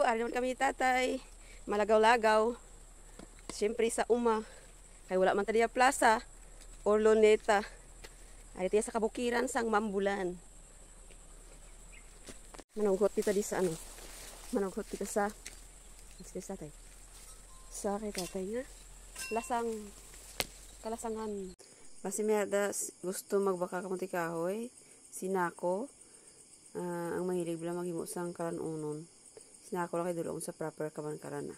Ari naman kami tatay. Malagaw-lagaw. Siyempre sa uma. Kaya wala man tadiya plaza. Or Luneta. Ari tiya sa kabukiran sang Mambulan. Manungkot kita di sa ano. Manungkot kita sa tatay. Sa kay tatay nga. Kalasangan. Kasi may gusto magbaka kamunti kahoy. Sinako. Ang mahilig bila maghimo sang kalanunon. Sinako lang kay dulong sa proper kaman-karana.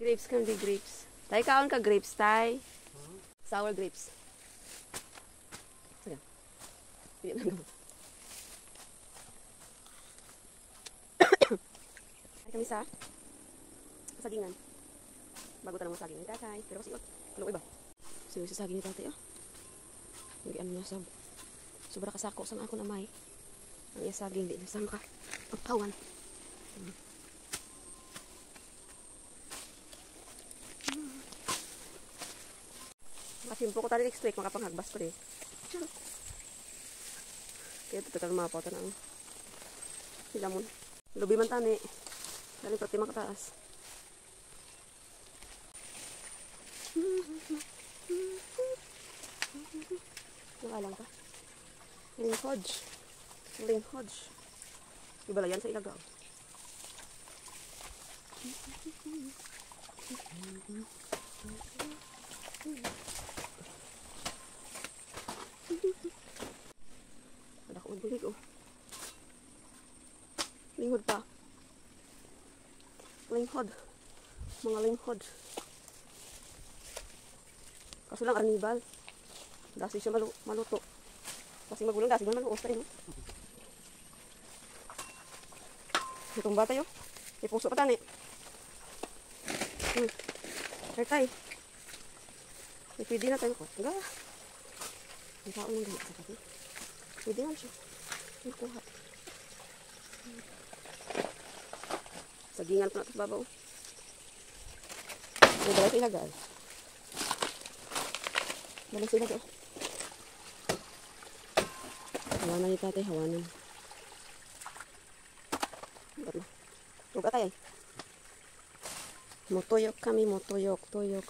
Grapes kan di grapes. Tay kaon ka grapes tay. Sour grapes. Sige. Pili lang gamot. Ay kami sa sagingan. Bago tanong mo saging ni tatay. Pero kasi tuloy ba? Sige sa saging ni tatay oh. Hindi ano na sab. Sobra kasako sang ako na may. Ang iya saging di na sangka. Pagkawan. Makasimpo ko tali extract, makapanghagpas ko rin. Kaya ito tagal mapaw ito na ang hilamon. Lubi man tani. Dali pati makataas. Nakalang ka. Linghodge. Ibala yan sa ilagaw. Ada ko bulig oh. Linghod pa. Linghod. Mga linghod. Kaso lang arnibal. Dasi siya maluto. Kasi magulang dasi man maluos tayo. Itong bata yun. May puso pa tani. Tay. May pwede na tayo. Nga. Ang taon ng ganyan sa pati. Pwede na siya. Nakuha. Sagingan pa na ito babaw. May balay sa ilagay. Balay sa ilagay. Hawanan ni tatay, hawanan. Ba't na? Tuga tayo. Motuyok kami, motuyok, tuyok.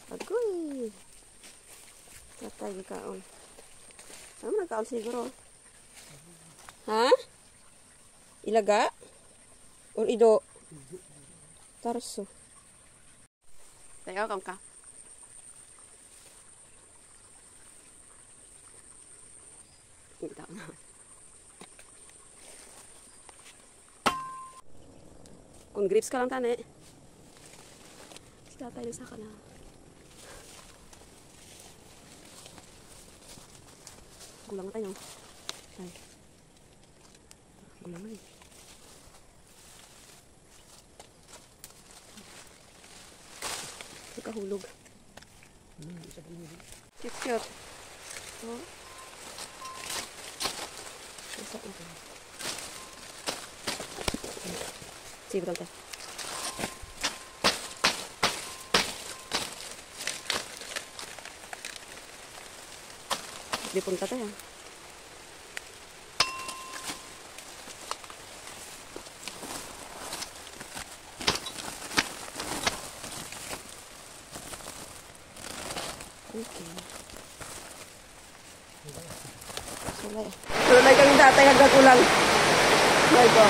Agoy. Tatay kaon. Ano nagkaon siguro? Ha? Ilaga? O ido? Tarso. Tayo kam ka. Ito na. Kung grapes ka lang tani. Tatay na sa ka na. Gulang na tayo. Ay. Gulang na eh. Kahulog. Cute. Oh. Isa ito. Sige, betul. Dipunta tayo. Okay. Sulay kami tatay hanggang ulang. Ito.